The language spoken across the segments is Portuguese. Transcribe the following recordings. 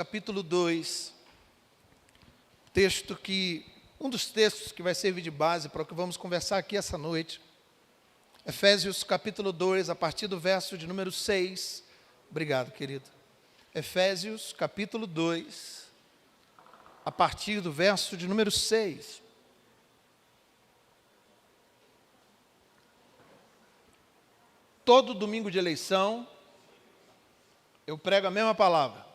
Capítulo 2, um dos textos que vai servir de base para o que vamos conversar aqui essa noite. Efésios capítulo 2, a partir do verso de número 6. Obrigado, querido. Efésios capítulo 2, a partir do verso de número 6. Todo domingo de eleição, eu prego a mesma palavra.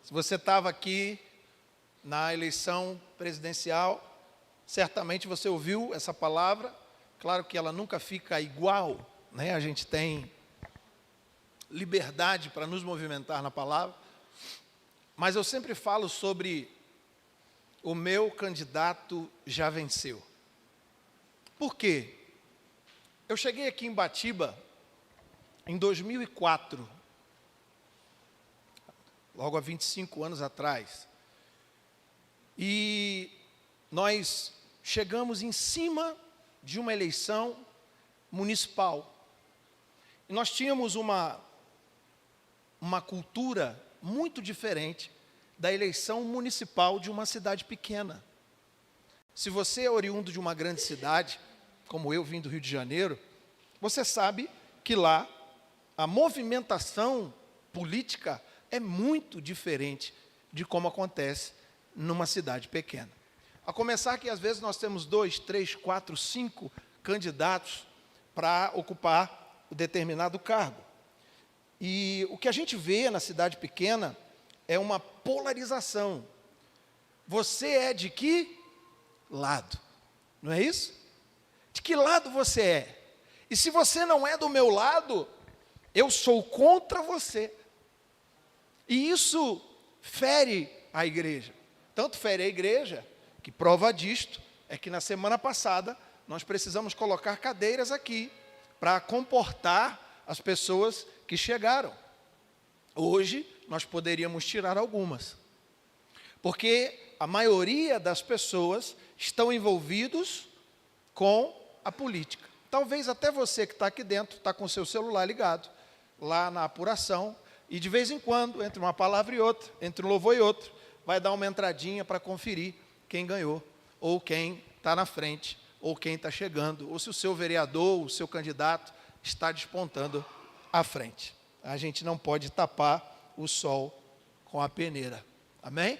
Se você estava aqui na eleição presidencial, certamente você ouviu essa palavra. Claro que ela nunca fica igual, né? A gente tem liberdade para nos movimentar na palavra. Mas eu sempre falo sobre o meu candidato já venceu. Por quê? Eu cheguei aqui em Batiba em 2004, logo há 25 anos atrás. E nós chegamos em cima de uma eleição municipal. E nós tínhamos uma cultura muito diferente da eleição municipal de uma cidade pequena. Se você é oriundo de uma grande cidade, como eu vim do Rio de Janeiro, você sabe que lá a movimentação política é muito diferente de como acontece numa cidade pequena. A começar que às vezes nós temos 2, 3, 4, 5 candidatos para ocupar um determinado cargo. E o que a gente vê na cidade pequena é uma polarização. Você é de que lado? Não é isso? De que lado você é? E se você não é do meu lado, eu sou contra você. E isso fere a igreja. Tanto fere a igreja, que prova disto é que na semana passada nós precisamos colocar cadeiras aqui para comportar as pessoas que chegaram. Hoje nós poderíamos tirar algumas, porque a maioria das pessoas estão envolvidos com a política. Talvez até você que está aqui dentro, está com o seu celular ligado, lá na apuração, e de vez em quando, entre uma palavra e outra, entre um louvor e outro, vai dar uma entradinha para conferir quem ganhou, ou quem está na frente, ou quem está chegando, ou se o seu vereador, o seu candidato está despontando à frente. A gente não pode tapar o sol com a peneira. Amém?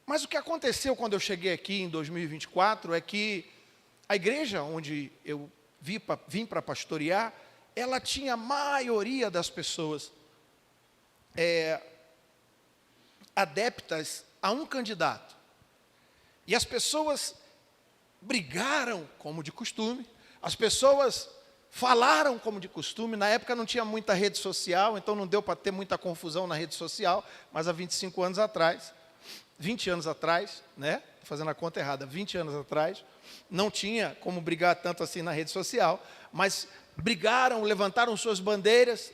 Mas o que aconteceu quando eu cheguei aqui em 2024 é que a igreja onde eu vim para pastorear, ela tinha a maioria das pessoas adeptas a um candidato. E as pessoas brigaram como de costume, as pessoas falaram como de costume. Na época não tinha muita rede social, então não deu para ter muita confusão na rede social, mas há 25 anos atrás, 20 anos atrás, né? Estou fazendo a conta errada, 20 anos atrás, não tinha como brigar tanto assim na rede social, mas brigaram, levantaram suas bandeiras,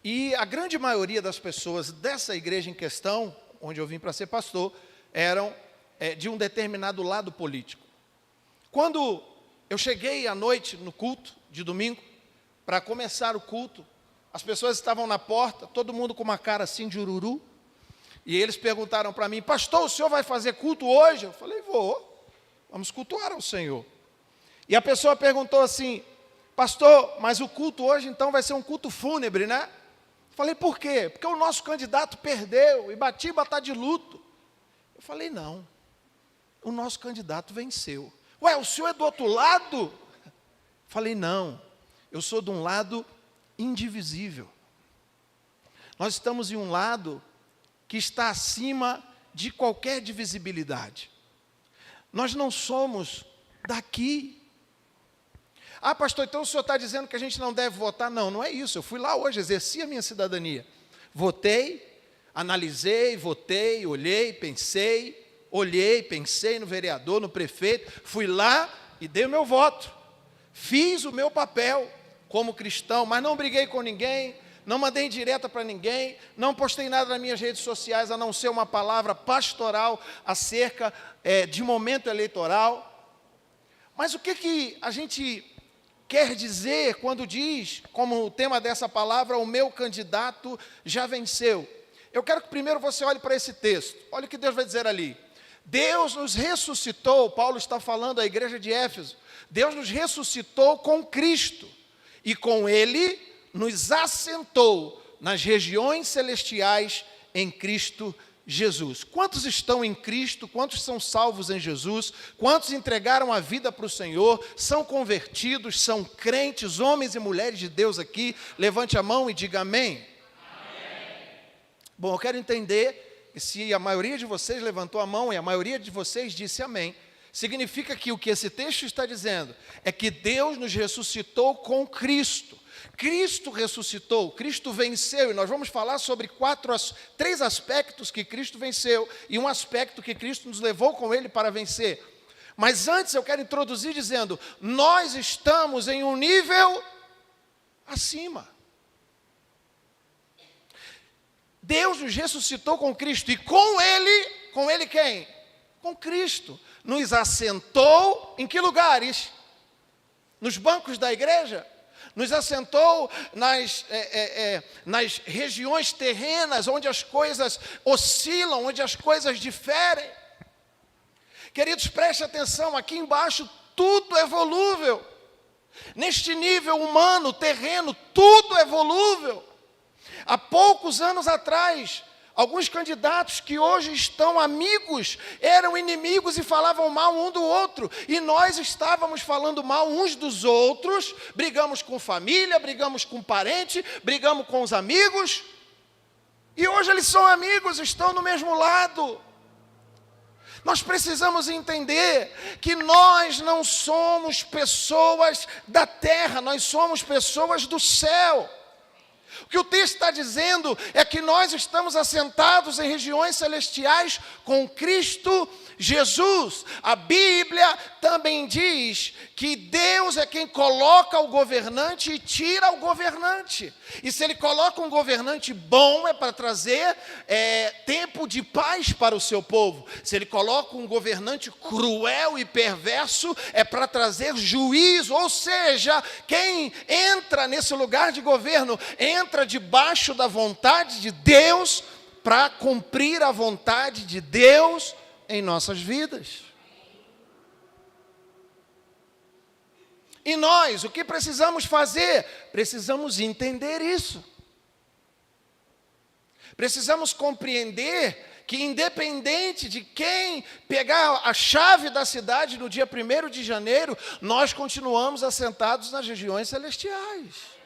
e a grande maioria das pessoas dessa igreja em questão, onde eu vim para ser pastor, eram de um determinado lado político. Quando eu cheguei à noite no culto de domingo, para começar o culto, as pessoas estavam na porta, todo mundo com uma cara assim de ururu, e eles perguntaram para mim: pastor, o senhor vai fazer culto hoje? Eu falei: vou, vamos cultuar ao Senhor. E a pessoa perguntou assim: pastor, mas o culto hoje então vai ser um culto fúnebre, né? Falei: por quê? Porque o nosso candidato perdeu e Batiba está de luto. Eu falei: não, o nosso candidato venceu. Ué, o senhor é do outro lado? Falei: não, eu sou de um lado indivisível. Nós estamos em um lado que está acima de qualquer divisibilidade. Nós não somos daqui. Ah, pastor, então o senhor está dizendo que a gente não deve votar? Não, não é isso. Eu fui lá hoje, exerci a minha cidadania. Votei, analisei, votei, olhei, pensei no vereador, no prefeito. Fui lá e dei o meu voto. Fiz o meu papel como cristão, mas não briguei com ninguém, não mandei indireta para ninguém, não postei nada nas minhas redes sociais, a não ser uma palavra pastoral acerca de momento eleitoral. Mas o que a gente quer dizer quando diz, como o tema dessa palavra, o meu candidato já venceu. Eu quero que primeiro você olhe para esse texto. Olha o que Deus vai dizer ali. Deus nos ressuscitou, Paulo está falando à igreja de Éfeso, Deus nos ressuscitou com Cristo, e com Ele nos assentou nas regiões celestiais em Cristo Jesus. Quantos estão em Cristo? Quantos são salvos em Jesus? Quantos entregaram a vida para o Senhor? São convertidos, são crentes, homens e mulheres de Deus aqui? Levante a mão e diga amém. Amém. Bom, eu quero entender que se a maioria de vocês levantou a mão e a maioria de vocês disse amém, significa que o que esse texto está dizendo é que Deus nos ressuscitou com Cristo. Cristo ressuscitou, Cristo venceu, e nós vamos falar sobre três aspectos que Cristo venceu e um aspecto que Cristo nos levou com Ele para vencer. Mas antes eu quero introduzir dizendo, nós estamos em um nível acima. Deus nos ressuscitou com Cristo, e com Ele quem? Com Cristo. Nos assentou em que lugares? Nos bancos da igreja? Nos assentou nas regiões terrenas, onde as coisas oscilam, onde as coisas diferem. Queridos, preste atenção, aqui embaixo tudo é volúvel. Neste nível humano, terreno, tudo é volúvel. Há poucos anos atrás, alguns candidatos que hoje estão amigos, eram inimigos e falavam mal um do outro. E nós estávamos falando mal uns dos outros, brigamos com família, brigamos com parente, brigamos com os amigos. E hoje eles são amigos, estão no mesmo lado. Nós precisamos entender que nós não somos pessoas da terra, nós somos pessoas do céu. O que o texto está dizendo é que nós estamos assentados em regiões celestiais com Cristo Jesus. A Bíblia também diz que Deus é quem coloca o governante e tira o governante. E se Ele coloca um governante bom, é para trazer tempo de paz para o seu povo. Se Ele coloca um governante cruel e perverso, é para trazer juízo. Ou seja, quem entra nesse lugar de governo, entra debaixo da vontade de Deus, para cumprir a vontade de Deus em nossas vidas. E nós, o que precisamos fazer? Precisamos entender isso. Precisamos compreender que independente de quem pegar a chave da cidade no dia 1º de janeiro, nós continuamos assentados nas regiões celestiais.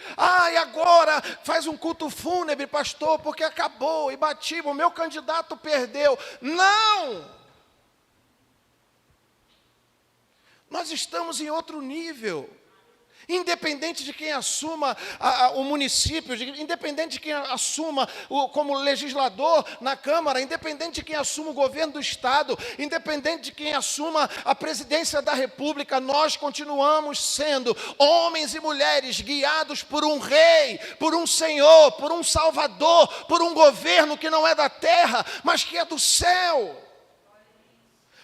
E agora faz um culto fúnebre, pastor, porque acabou, e o meu candidato perdeu. Não! Nós estamos em outro nível. Independente de quem assuma o município, independente de quem assuma como legislador na Câmara, independente de quem assuma o governo do Estado, independente de quem assuma a presidência da República, nós continuamos sendo homens e mulheres guiados por um rei, por um Senhor, por um Salvador, por um governo que não é da terra, mas que é do céu.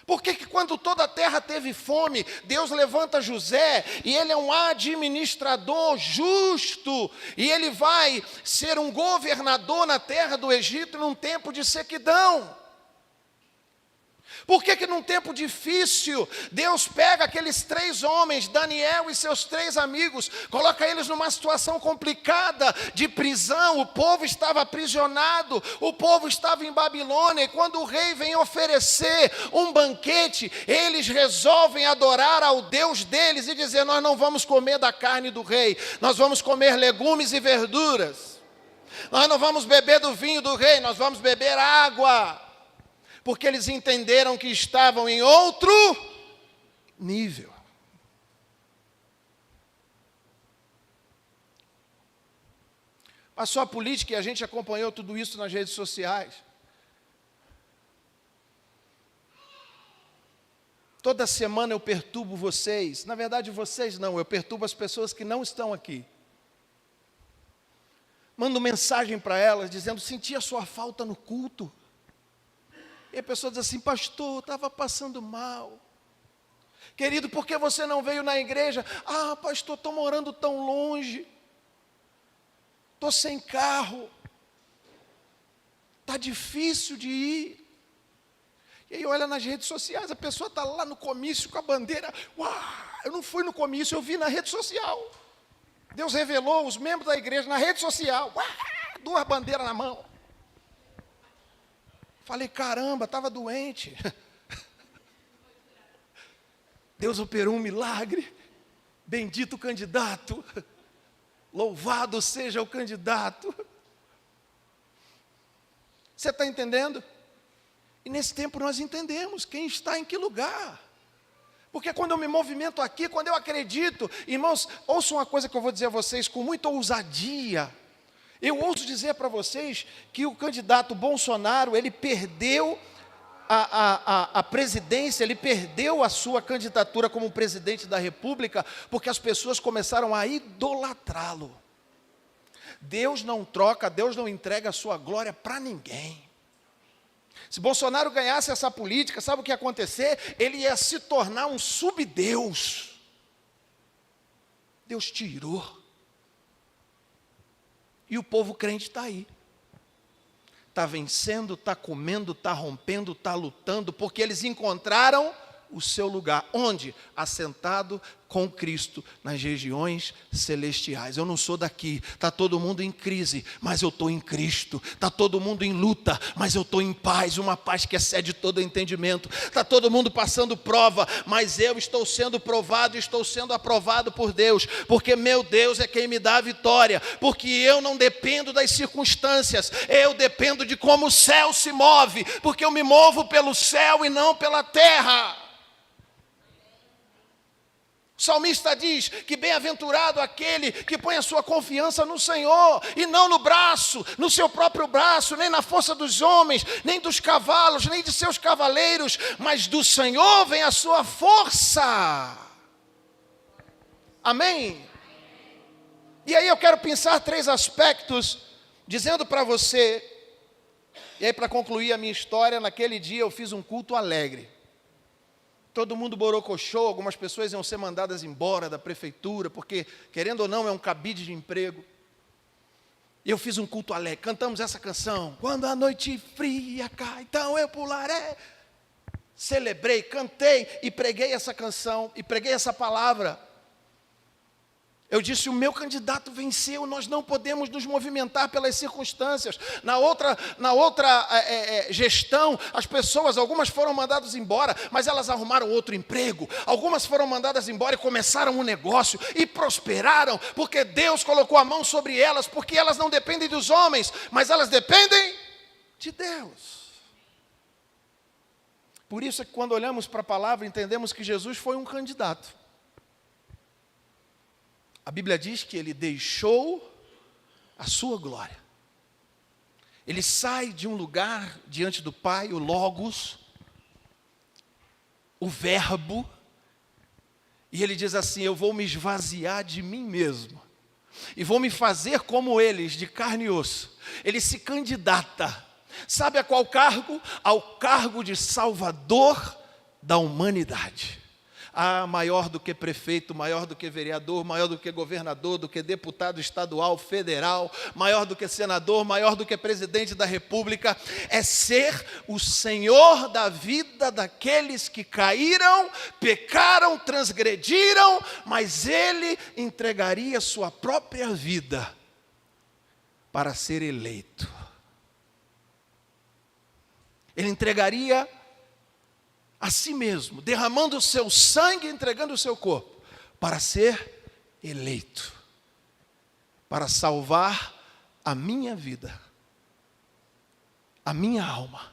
Por que quando toda a terra teve fome, Deus levanta José, e ele é um administrador justo, e ele vai ser um governador na terra do Egito num tempo de sequidão? Por que num tempo difícil, Deus pega aqueles 3 homens, Daniel e seus 3 amigos, coloca eles numa situação complicada de prisão? O povo estava aprisionado, o povo estava em Babilônia, e quando o rei vem oferecer um banquete, eles resolvem adorar ao Deus deles e dizer: nós não vamos comer da carne do rei, nós vamos comer legumes e verduras. Nós não vamos beber do vinho do rei, nós vamos beber água. Porque eles entenderam que estavam em outro nível. Passou a política e a gente acompanhou tudo isso nas redes sociais. Toda semana eu perturbo vocês. Na verdade, vocês não, eu perturbo as pessoas que não estão aqui. Mando mensagem para elas dizendo: senti a sua falta no culto. E a pessoa diz assim: pastor, eu estava passando mal. Querido, por que você não veio na igreja? Ah, pastor, estou morando tão longe. Estou sem carro. Está difícil de ir. E aí olha nas redes sociais, a pessoa está lá no comício com a bandeira. Uau, eu não fui no comício, eu vi na rede social. Deus revelou os membros da igreja na rede social. Uau, 2 bandeiras na mão. Falei, caramba, estava doente. Deus operou um milagre. Bendito o candidato. Louvado seja o candidato. Você está entendendo? E nesse tempo nós entendemos quem está em que lugar. Porque quando eu me movimento aqui, quando eu acredito, irmãos, ouçam uma coisa que eu vou dizer a vocês com muita ousadia. Eu ouso dizer para vocês que o candidato Bolsonaro, ele perdeu a presidência, ele perdeu a sua candidatura como presidente da República, porque as pessoas começaram a idolatrá-lo. Deus não troca, Deus não entrega a sua glória para ninguém. Se Bolsonaro ganhasse essa política, sabe o que ia acontecer? Ele ia se tornar um subdeus. Deus tirou. E o povo crente está aí. Está vencendo, está comendo, está rompendo, está lutando, porque eles encontraram o seu lugar. Onde? Assentado com Cristo nas regiões celestiais. Eu não sou daqui, está todo mundo em crise, mas eu estou em Cristo. Está todo mundo em luta, mas eu estou em paz, uma paz que excede todo entendimento. Está todo mundo passando prova, mas eu estou sendo provado, estou sendo aprovado por Deus, porque meu Deus é quem me dá a vitória, porque eu não dependo das circunstâncias, eu dependo de como o céu se move, porque eu me movo pelo céu e não pela terra. O salmista diz que bem-aventurado aquele que põe a sua confiança no Senhor, e não no braço, no seu próprio braço, nem na força dos homens, nem dos cavalos, nem de seus cavaleiros, mas do Senhor vem a sua força. Amém? E aí eu quero pensar 3 aspectos, dizendo para você, e aí para concluir a minha história, naquele dia eu fiz um culto alegre. Todo mundo borocochô, algumas pessoas iam ser mandadas embora da prefeitura, porque, querendo ou não, é um cabide de emprego. E eu fiz um culto alegre, cantamos essa canção. Quando a noite fria cai, então eu pularei. Celebrei, cantei e preguei essa canção, e preguei essa palavra. Eu disse, o meu candidato venceu, nós não podemos nos movimentar pelas circunstâncias. Na outra gestão, as pessoas, algumas foram mandadas embora, mas elas arrumaram outro emprego. Algumas foram mandadas embora e começaram um negócio e prosperaram, porque Deus colocou a mão sobre elas, porque elas não dependem dos homens, mas elas dependem de Deus. Por isso é que quando olhamos para a palavra, entendemos que Jesus foi um candidato. A Bíblia diz que ele deixou a sua glória. Ele sai de um lugar diante do Pai, o Logos, o Verbo, e ele diz assim, eu vou me esvaziar de mim mesmo, e vou me fazer como eles, de carne e osso. Ele se candidata, sabe a qual cargo? Ao cargo de Salvador da humanidade. Ah, maior do que prefeito, maior do que vereador, maior do que governador, do que deputado estadual, federal, maior do que senador, maior do que presidente da república, é ser o Senhor da vida daqueles que caíram, pecaram, transgrediram, mas Ele entregaria sua própria vida para ser eleito. Ele entregaria a si mesmo, derramando o seu sangue, entregando o seu corpo, para ser eleito, para salvar a minha vida, a minha alma,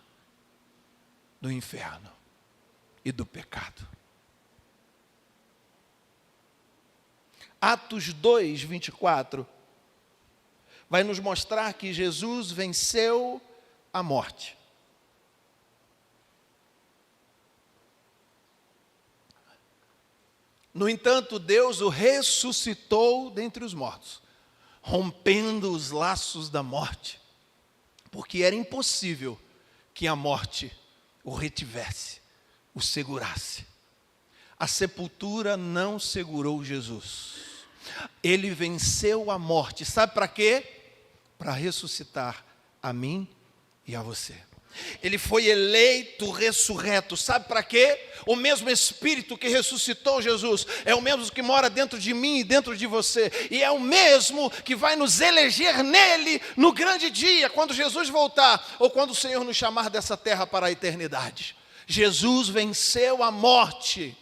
do inferno e do pecado. Atos 2, 24, vai nos mostrar que Jesus venceu a morte. No entanto, Deus o ressuscitou dentre os mortos, rompendo os laços da morte, porque era impossível que a morte o retivesse, o segurasse. A sepultura não segurou Jesus. Ele venceu a morte. Sabe para quê? Para ressuscitar a mim e a você. Ele foi eleito, ressurreto. Sabe para quê? O mesmo Espírito que ressuscitou Jesus é o mesmo que mora dentro de mim e dentro de você. E é o mesmo que vai nos eleger nele no grande dia, quando Jesus voltar, ou quando o Senhor nos chamar dessa terra para a eternidade. Jesus venceu a morte.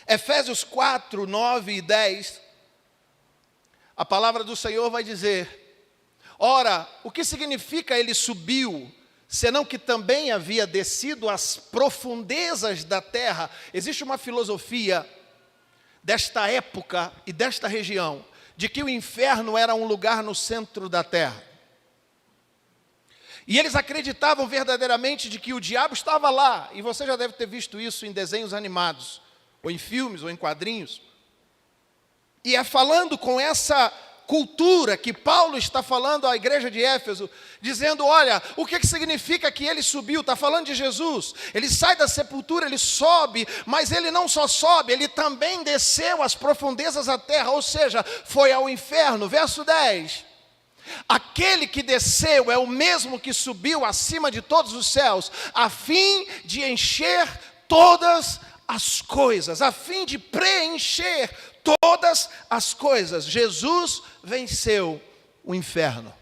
Efésios 4, 9 e 10, a palavra do Senhor vai dizer: ora, o que significa ele subiu, senão que também havia descido às profundezas da terra? Existe uma filosofia desta época e desta região, de que o inferno era um lugar no centro da terra. E eles acreditavam verdadeiramente de que o diabo estava lá, e você já deve ter visto isso em desenhos animados, ou em filmes, ou em quadrinhos. E é falando com essa cultura que Paulo está falando à igreja de Éfeso, dizendo: olha, o que significa que ele subiu? Está falando de Jesus. Ele sai da sepultura, ele sobe, mas ele não só sobe, ele também desceu às profundezas da terra, ou seja, foi ao inferno. Verso 10. Aquele que desceu é o mesmo que subiu acima de todos os céus, a fim de encher todas as coisas, a fim de preencher todas as coisas. Jesus venceu o inferno.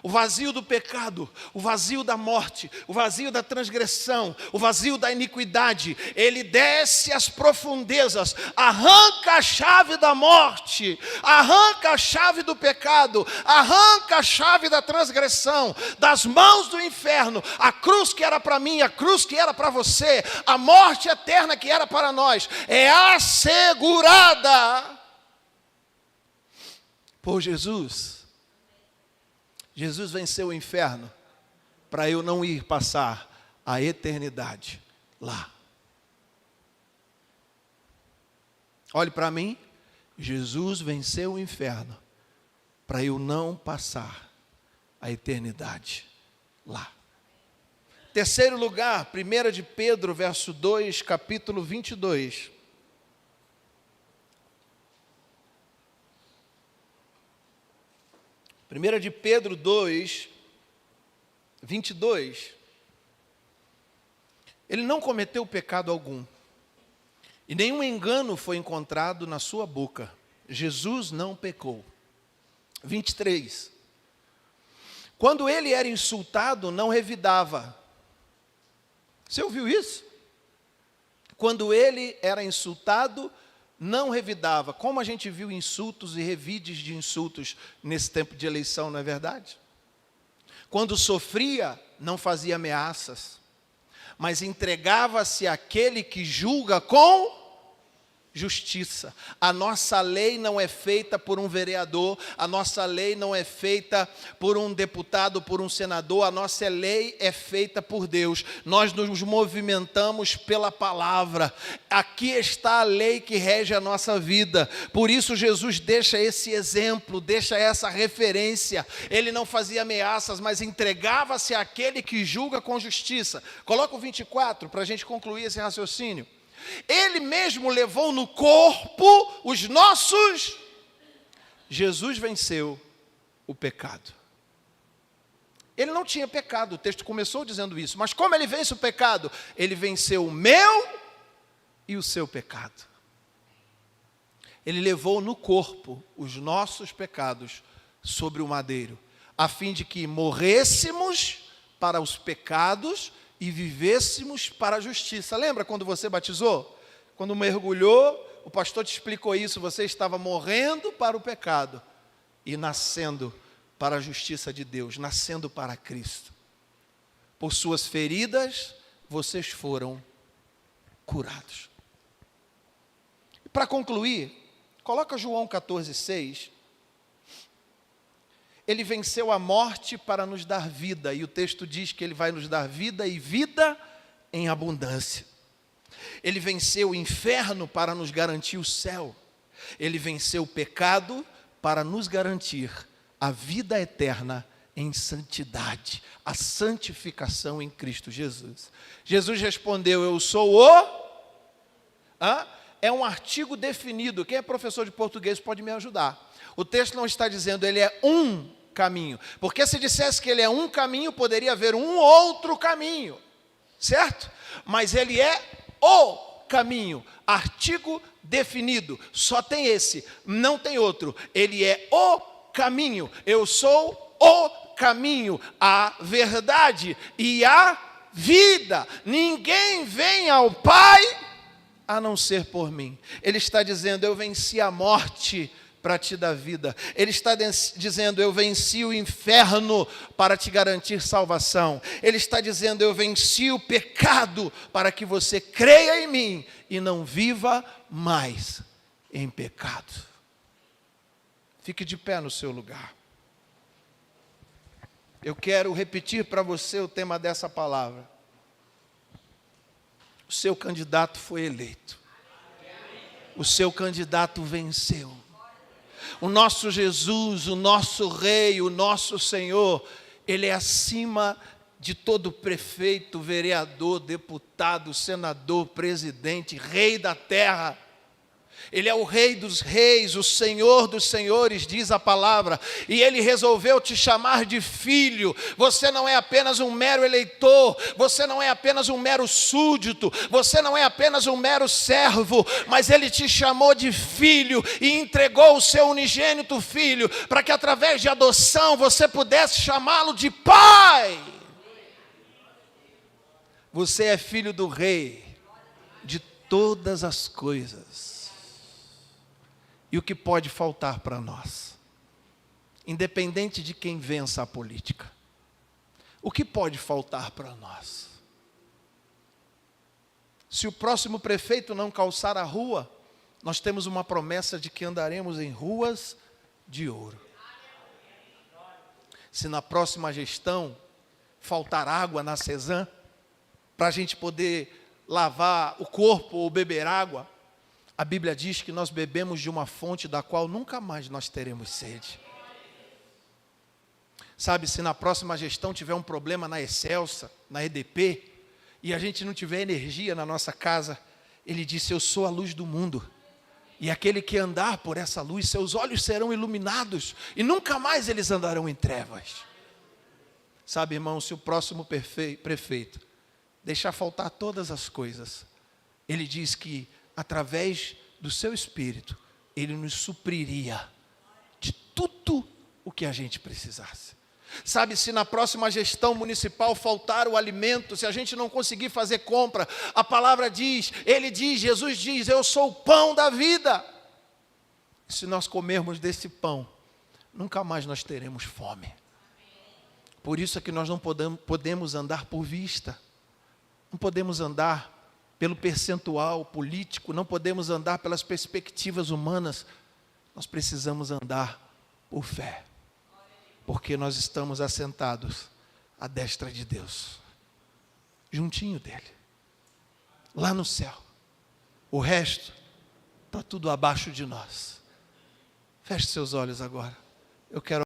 O vazio do pecado, o vazio da morte, o vazio da transgressão, o vazio da iniquidade. Ele desce às profundezas, arranca a chave da morte, arranca a chave do pecado, arranca a chave da transgressão, das mãos do inferno. A cruz que era para mim, a cruz que era para você, a morte eterna que era para nós, é assegurada por Jesus. Jesus venceu o inferno para eu não ir passar a eternidade lá. Olhe para mim, Jesus venceu o inferno para eu não passar a eternidade lá. Terceiro lugar, 1 de Pedro, verso 2, capítulo 22. 1 de Pedro 2, 22. Ele não cometeu pecado algum, e nenhum engano foi encontrado na sua boca. Jesus não pecou. 23. Quando ele era insultado, não revidava. Você ouviu isso? Quando ele era insultado, não revidava. Como a gente viu insultos e revides de insultos nesse tempo de eleição, não é verdade? Quando sofria, não fazia ameaças, mas entregava-se àquele que julga com justiça. A nossa lei não é feita por um vereador, a nossa lei não é feita por um deputado, por um senador, a nossa lei é feita por Deus. Nós nos movimentamos pela palavra. Aqui está a lei que rege a nossa vida. Por isso Jesus deixa esse exemplo, deixa essa referência. Ele não fazia ameaças, mas entregava-se àquele que julga com justiça. Coloca o 24 para a gente concluir esse raciocínio. Ele mesmo levou no corpo os nossos. Jesus venceu o pecado. Ele não tinha pecado, o texto começou dizendo isso. Mas como ele vence o pecado? Ele venceu o meu e o seu pecado. Ele levou no corpo os nossos pecados sobre o madeiro, a fim de que morrêssemos para os pecados e vivêssemos para a justiça. Lembra quando você batizou? Quando mergulhou, o pastor te explicou isso. Você estava morrendo para o pecado e nascendo para a justiça de Deus, nascendo para Cristo. Por suas feridas, vocês foram curados. E para concluir, coloca João 14,6. Ele venceu a morte para nos dar vida, e o texto diz que ele vai nos dar vida e vida em abundância. Ele venceu o inferno para nos garantir o céu. Ele venceu o pecado para nos garantir a vida eterna em santidade, a santificação em Cristo Jesus. Jesus respondeu, eu sou o... É um artigo definido. Quem é professor de português pode me ajudar. O texto não está dizendo ele é um caminho, porque se dissesse que ele é um caminho, poderia haver um outro caminho, certo? Mas ele é o caminho, artigo definido, só tem esse, não tem outro. Ele é o caminho, eu sou o caminho, a verdade e a vida. Ninguém vem ao Pai a não ser por mim. Ele está dizendo, eu venci a morte para te dar vida. Ele está dizendo, eu venci o inferno para te garantir salvação. Ele está dizendo, eu venci o pecado para que você creia em mim e não viva mais em pecado. Fique de pé no seu lugar. Eu quero repetir para você o tema dessa palavra. O seu candidato foi eleito. O seu candidato venceu. O nosso Jesus, o nosso Rei, o nosso Senhor, Ele é acima de todo prefeito, vereador, deputado, senador, presidente, Rei da terra. Ele é o Rei dos reis, o Senhor dos senhores, diz a palavra, e Ele resolveu te chamar de filho. Você não é apenas um mero eleitor, você não é apenas um mero súdito, você não é apenas um mero servo, mas Ele te chamou de filho e entregou o seu unigênito filho, para que através de adoção você pudesse chamá-lo de pai. Você é filho do Rei de todas as coisas. E o que pode faltar para nós? Independente de quem vença a política. O que pode faltar para nós? Se o próximo prefeito não calçar a rua, nós temos uma promessa de que andaremos em ruas de ouro. Se na próxima gestão faltar água na Cezan, para a gente poder lavar o corpo ou beber água, a Bíblia diz que nós bebemos de uma fonte da qual nunca mais nós teremos sede. Sabe, se na próxima gestão tiver um problema na Excelsa, na EDP, e a gente não tiver energia na nossa casa, Ele disse, eu sou a luz do mundo. E aquele que andar por essa luz, seus olhos serão iluminados, e nunca mais eles andarão em trevas. Sabe, irmão, se o próximo prefeito deixar faltar todas as coisas, ele diz que através do seu Espírito, Ele nos supriria de tudo o que a gente precisasse. Sabe, se na próxima gestão municipal faltar o alimento, se a gente não conseguir fazer compra, a palavra diz, Ele diz, Jesus diz, eu sou o pão da vida. E se nós comermos desse pão, nunca mais nós teremos fome. Por isso é que nós não podemos andar por vista, não podemos andar pelo percentual político, não podemos andar pelas perspectivas humanas, nós precisamos andar por fé, porque nós estamos assentados à destra de Deus, juntinho dEle, lá no céu. O resto está tudo abaixo de nós. Feche seus olhos agora. Eu quero